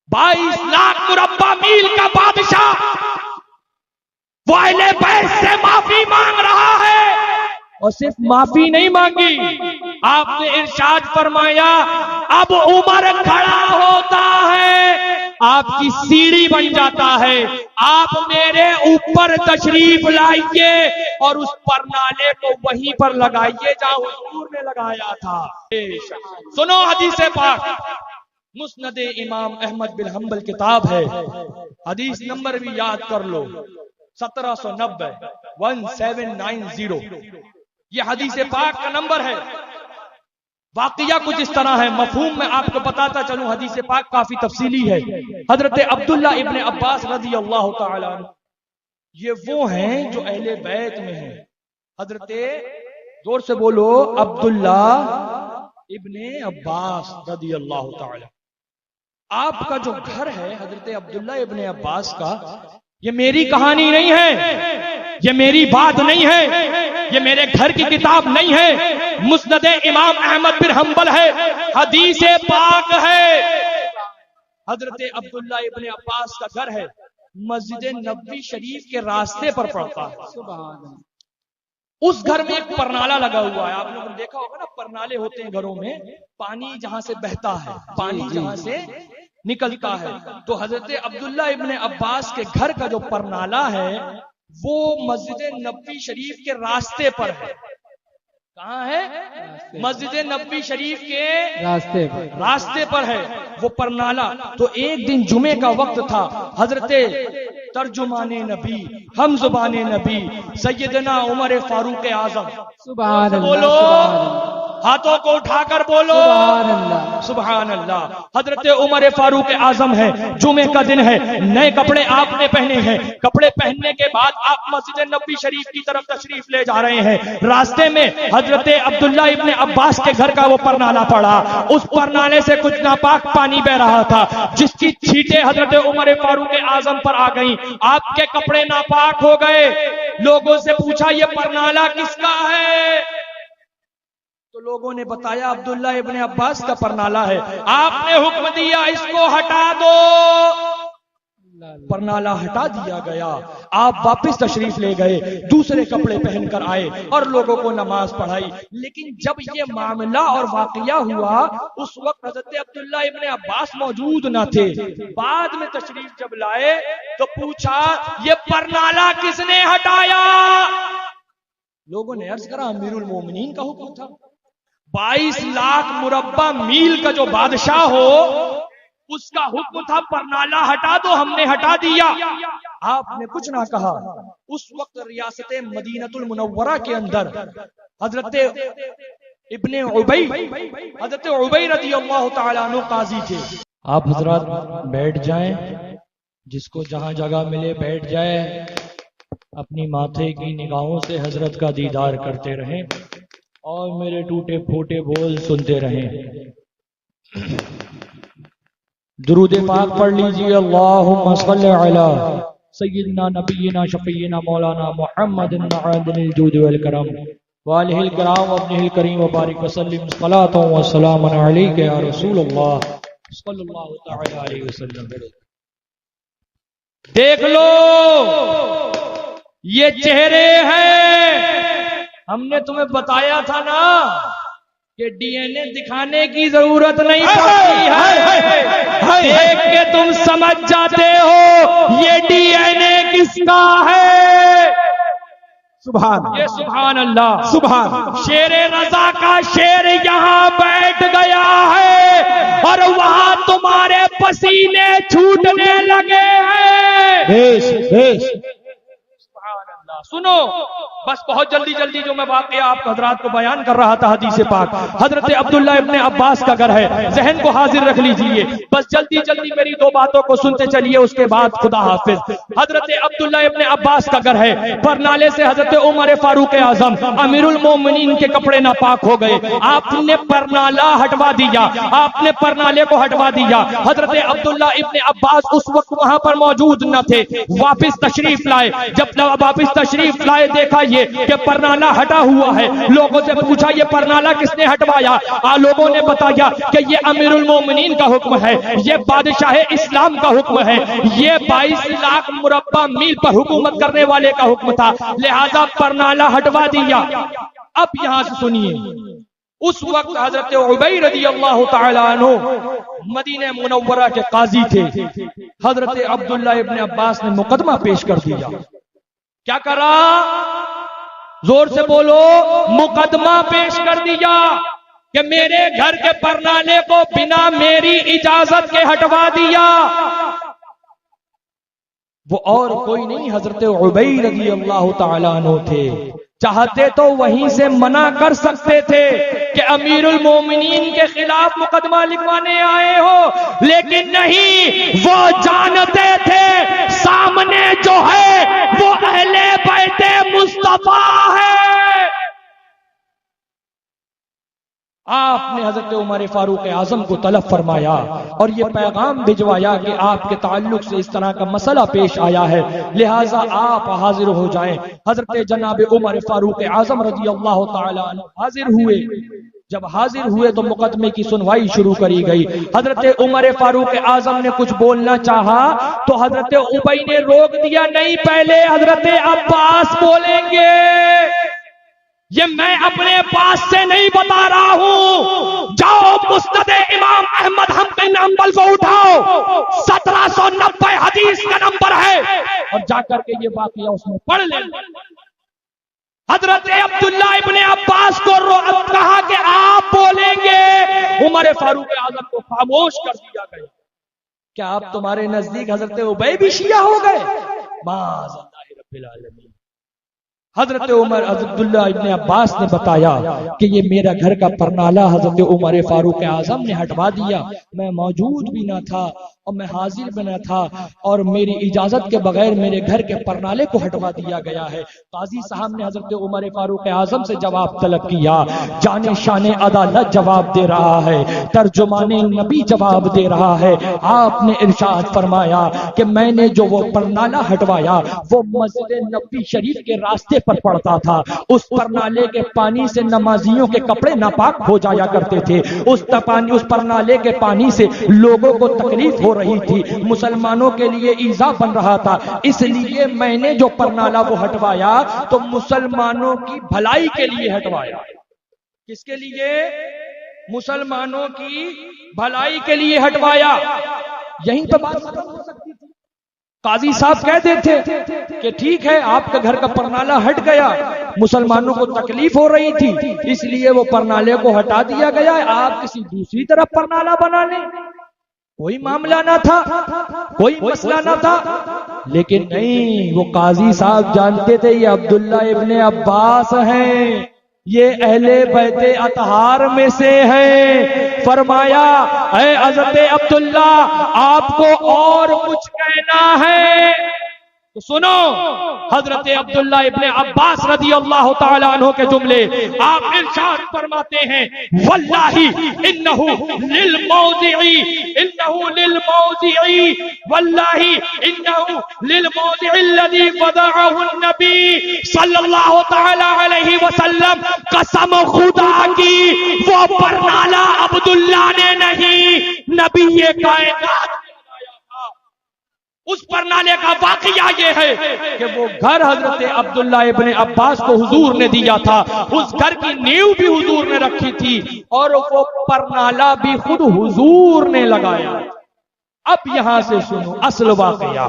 22 लाख मुरब्बा मील का बादशाह वो अहले बैत से माफी मांग रहा है, और सिर्फ माफी नहीं मांगी, आपने इरशाद फरमाया अब उमर खड़ा होता है, आपकी सीढ़ी बन जाता है, आप मेरे ऊपर तशरीफ लाइए और उस परनाले को वहीं पर लगाइए जहां हुजूर ने लगाया था। सुनो हदीस पाक, मुस्नद इमाम अहमद बिन हंबल किताब है, हदीस नंबर भी याद कर लो, 1790 1790, ये हदीस पाक का नंबर है। वाकया कुछ इस तरह है, मफहूम में आपको बताता चलूं, हदीस पाक काफी तफसीली है। हजरत अब्दुल्ला इब्ने अब्बास रज़ी अल्लाह तआला अन्हु, ये वो हैं जो अहले बैत में हैं। हजरत, जोर से बोलो, अब्दुल्ला इब्ने अब्बास रज़ी अल्लाह तआला। आपका जो घर है हजरत अब्दुल्ला इब्ने अब्बास का, ये मेरी कहानी नहीं है, ये मेरी बात नहीं है, ये मेरे घर की किताब नहीं है, मुस्नद इमाम अहमद बिन हंबल है, हदीस पाक है। हजरत अब्दुल्ला इब्ने अब्बास का घर है, मस्जिद नबवी शरीफ के रास्ते पर पड़ता है। सुभान अल्लाह। उस घर में एक परनाला लगा हुआ है, आप लोगों ने देखा होगा ना, परनाले होते हैं घरों में, पानी जहां से बहता है, पानी जहां से निकलता है। तो हजरत अब्दुल्ला इब्ने अब्बास के घर का जो परनाला है वो मस्जिद नबवी शरीफ के रास्ते पर है। कहाँ है? मस्जिद नबवी शरीफ के रास्ते पर है वो परनाला। तो एक दिन जुमे का वक्त था, हजरत तर्जुमाने नबी, हम जुबाने नबी, सैयदना उमर फारूक आजम, सुभान अल्लाह, बोलो, हाथों को उठाकर बोलो, सुभान अल्लाह। हजरत उमर फारूक आजम है, जुमे का दिन है, नए कपड़े आपने पहने हैं, कपड़े पहनने के बाद आप मस्जिद नबवी शरीफ की तरफ तशरीफ ले जा रहे हैं। रास्ते में हजरत अब्दुल्ला इब्ने अब्बास के घर का वो परनाला पड़ा, उस परनाले से कुछ नापाक पानी बह रहा था, जिसकी छींटे हजरत उमर फारूक आजम पर आ गई, आपके कपड़े नापाक हो गए। लोगों से पूछा ये परनाला किसका है? तो लोगों ने बताया अब्दुल्ला इब्ने अब्बास का परनाला है। आपने हुक्म दिया इसको हटा दो, परनाला हटा दिया गया। आप वापस तशरीफ ले गए, दूसरे कपड़े पहनकर आए और लोगों को नमाज पढ़ाई। लेकिन जब ये मामला और वाकया हुआ, उस वक्त हजरत अब्दुल्ला इब्ने अब्बास मौजूद न थे। बाद में तशरीफ जब लाए तो पूछा ये परनाला किसने हटाया? लोगों ने अर्ज करा अमीरुल मोमिनीन का हुक्म था। 22 लाख मुरब्बा मील का जो बादशाह हो उसका हुक्म था परनाला हटा दो, हमने हटा दिया। आपने कुछ ना कहा। उस वक्त रियासत मदीनतुल मुनव्वरा के अंदर हजरत इब्ने उबई, हजरत उबई रज़ियल्लाहु तआला अन्हु काजी थे। आप हजरात बैठ जाएं, जिसको जहां जगह मिले बैठ जाए, अपनी माथे की निगाहों से हजरत का दीदार करते रहें और मेरे टूटे फूटे बोल सुनते रहें। दुरूद पाक पढ़ लीजिए, अल्लाहुम्मा सल्लि अला सय्यिदना नबिय्यिना शफीय्यिना मौलाना मुहम्मदिन अदनिल जूद वल करम व आलिहिल किराम व इब्निहिल करीम व बारिक व सल्लिम सलातो व सलामन अलैका या रसूलल्लाह सल्लल्लाहु तआला अलैहि वसल्लम। देख लो ये चेहरे हैं, हमने तुम्हें बताया था ना कि डीएनए दिखाने की जरूरत नहीं पड़ती है, देख के तुम समझ जाते हो ये डीएनए किसका है। सुभान, ये सुभान अल्लाह, सुभान। शेरे रजा का शेर यहाँ बैठ गया है और वहां तुम्हारे पसीने छूटने लगे हैं। बेश बेश, सुनो बस बहुत जल्दी जल्दी जो मैं वाकया आप हजरात को बयान कर रहा था हदीस पाक। हजरत अब्दुल्ला इब्ने अब्बास का घर है, जहन को हाजिर रख लीजिए, बस जल्दी जल्दी मेरी दो बातों को सुनते चलिए, उसके बाद खुदा हाफिज। हजरत अब्दुल्ला इब्ने अब्बास का घर है, परनाले से हजरत उमर फारूक आजम अमीरुल मोमिनीन के कपड़े नापाक हो गए, आपने परनाला हटवा दिया, आपने परनाले को हटवा दिया। हजरत अब्दुल्ला इब्ने अब्बास उस वक्त वहां पर मौजूद न थे, वापिस तशरीफ लाए। जब वापिस तशरीफ लाए, देखा ये कि परनाला हटा हुआ है। लोगों से पूछा ये परनाला किसने हटवाया? लोगों ने बताया कि ये अमीरुल मोमिनीन का हुक्म है, ये बादशाह इस्लाम का हुक्म है, ये 22 लाख मुरब्बा मील पर हुकूमत करने वाले का हुक्म था, लिहाजा परनाला हटवा दिया। अब यहां से सुनिए, उस वक्त हजरत उबई रज़ी अल्लाह तआला अन्हु मदीना मुनव्वरा के काजी थे। हजरत अब्दुल्ला इब्न अब्बास ने मुकदमा पेश कर दिया। क्या करा? जोर से बोलो। मुकदमा पेश कर दिया कि मेरे घर के परनाले को बिना मेरी इजाजत के हटवा दिया। वो और कोई नहीं, हजरत उबई रज़ी अल्लाह तआला अन्हु थे। चाहते तो वहीं से मना कर सकते थे कि अमीरुल मोमिनीन के खिलाफ मुकदमा लिखवाने आए हो, लेकिन नहीं, वो जानते थे सामने जो है वो अहले बैते मुस्तफा है। आपने हजरत उमर फारूक आजम को तलब फरमाया और ये पैगाम भिजवाया कि आपके ताल्लुक से इस तरह का मसला पेश आया है, लिहाजा आप हाजिर हो जाएं। हजरत जनाब उमर फारूक आजम रज़ी अल्लाह तआला अन्हु हाजिर हुए। जब हाजिर हुए तो मुकदमे की सुनवाई शुरू करी गई। हजरत उमर फारूक आजम ने कुछ बोलना चाहा तो हजरत उबई ने रोक दिया, नहीं, पहले हजरत अब्बास बोलेंगे। ये मैं अपने पास से नहीं बता रहा हूं, जाओ मुस्नद इमाम अहमद बिन हंबल को उठाओ, 1790 हदीस का नंबर है, और जाकर के ये वाकया उसमें पढ़ ले। हजरत अब्दुल्ला इब्ने अब्बास को कहा कि आप बोलेंगे, उमर फारूक आजम को खामोश कर दिया गया। क्या आप तुम्हारे नजदीक हजरत उबई भी शिया हो गए? माज़अल्लाह रब्बिल आलमीन। हजरत उमर अब्दुल्ला इब्ने अब्बास ने बताया कि ये मेरा घर का परनाला हजरत उमर फारूक आजम ने हटवा दिया। मैं मौजूद भी ना था और मैं हाजिर भी ना था, और मेरी इजाजत के बगैर मेरे घर के परनाले को हटवा दिया गया है। काजी साहब ने हजरत उमर फारूक आजम से जवाब तलब किया। जाने शाने अदालत जवाब दे रहा है, तर्जुमाने नबी जवाब दे रहा है। आपने इरशाद फरमाया कि मैंने जो वो परनाला हटवाया वो मस्जिद नबी शरीफ के रास्ते पर पड़ता था। उस परनाले के पानी से नमाजियों के कपड़े नापाक हो जाया करते थे। उस परनाले के पानी से लोगों को तकलीफ हो रही थी, मुसलमानों के लिए ईजा बन रहा था। इसलिए मैंने जो परनाला वो हटवाया तो मुसलमानों की भलाई के लिए हटवाया। किसके लिए? मुसलमानों की भलाई के लिए हटवाया। यहीं पर बात खत्म हो सकती थी। काजी साहब कहते थे कि ठीक है, आपका घर का परनाला हट गया, मुसलमानों को तकलीफ हो रही थी, इसलिए वो परनाले को हटा दिया गया, आप किसी दूसरी तरफ परनाला बना लें, कोई मामला ना था, कोई मसला ना था। लेकिन नहीं, वो काजी साहब जानते थे ये अब्दुल्ला इब्ने अब्बास हैं, ये अहले बैते अतहार में से है। फरमाया, ऐ हज़रत अब्दुल्ला, आपको और कुछ कहना है तो सुनो। हजरत अब्दुल्ला इब्ने अब्बास रज़ी अल्लाह तआला अन्हु के जुमले आप इरशाद फरमाते हैं, वल्लाही इन्नहु लिल मौज़िई वल्लाही इन्नहु लिल मौज़िई अल्लज़ी वदअहु नबी सल्लल्लाहु तआला अलैहि वसल्लम, कसम खुदा की वो परनाला अब्दुल्ला ने नहीं, नबी ये कायनात। उस परनाले का वाकया ये है कि वो घर हजरत अब्दुल्ला इब्ने अब्बास को हुजूर ने दिया था, उस घर की नींव भी हुजूर ने रखी थी और वो परनाला भी खुद हुजूर ने लगाया। अब यहां से सुनो असल वाकया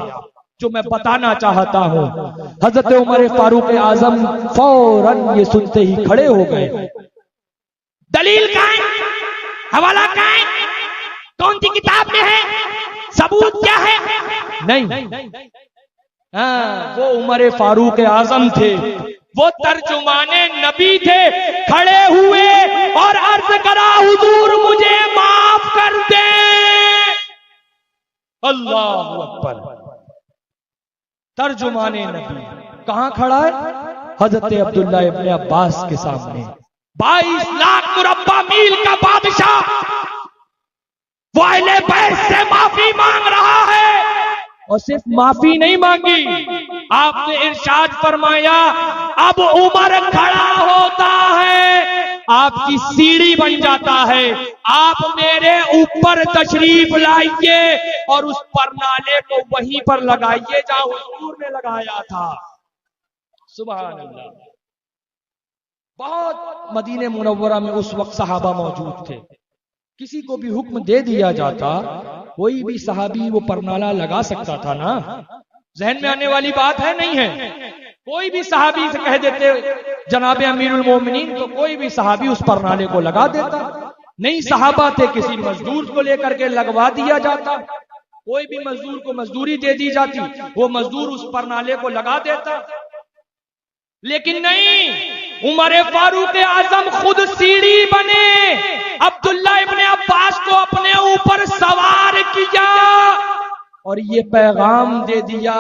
जो मैं बताना चाहता हूं। हजरत उमर फारूक आजम फौरन ये सुनते ही खड़े हो गए। दलील कहाँ है? हवाला कहाँ है? कौन सी किताब में है? सबूत क्या है? नहीं, हाँ, वो उमर फारूक आजम थे, वो तर्जुमाने नबी थे, खड़े हुए और अर्ज करा, हुजूर मुझे माफ कर दे। अल्लाह अकबर। तर्जुमाने नबी कहां खड़ा है? हजरत अब्दुल्ला इब्ने अब्बास के सामने। 22 लाख मुरब्बा मील का बादशाह वो अहले बैत से माफी मांग रहा है, और सिर्फ माफी नहीं मांगी, आपने इरशाद फरमाया अब उमर खड़ा होता है, आपकी सीढ़ी बन जाता है, आप मेरे ऊपर तशरीफ लाइए और उस परनाले को वहीं पर लगाइए जहां हुजूर ने लगाया था। सुभान अल्लाह। बहुत मदीने मुनव्वरा में उस वक्त सहाबा मौजूद थे। किसी को भी हुक्म दे दिया जाता, कोई भी सहाबी वो परनाला लगा सकता था ना। जहन में आने वाली बात है नहीं है? कोई भी सहाबी से कह देते जनाबे अमीरुल मोमिनीन, तो कोई भी सहाबी उस परनाले को लगा देता। नहीं सहाबा थे, किसी मजदूर को लेकर के लगवा दिया जाता। कोई भी मजदूर को मजदूरी दे दी जाती, वो मजदूर उस परनाले को लगा देता। लेकिन नहीं, उमर फारूक आजम खुद सीढ़ी बने, अब्दुल्ला इब्ने अब्बास को अपने ऊपर सवार किया और ये पैगाम दे दिया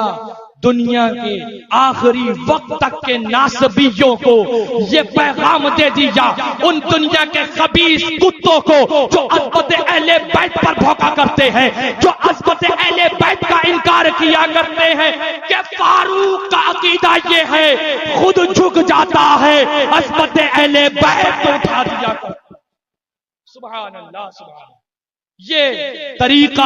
दुनिया के आखिरी वक्त तक के नासबियों को, ये पैगाम दे दिया उन दुनिया के खबीस कुत्तों को जो अज़मत अहले बैत पर भौंका करते हैं, जो अज़मत अहले बैत का इनकार किया करते हैं कि फारूक का अकीदा ये है खुद झुक जाता है, अज़मत अहले बैत को उठा दिया करता। सुभान अल्लाह, सुभान अल्लाह। ये तरीका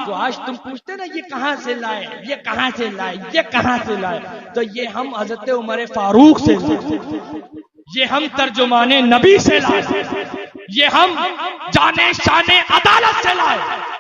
जो आज तुम पूछते ना, ये कहां से लाए, ये कहां से लाए, ये कहां से लाए, तो ये हम हजरत उमर फारूक से लाए, ये हम तर्जुमाने नबी से लाए, ये हम जाने शाने अदालत से लाए।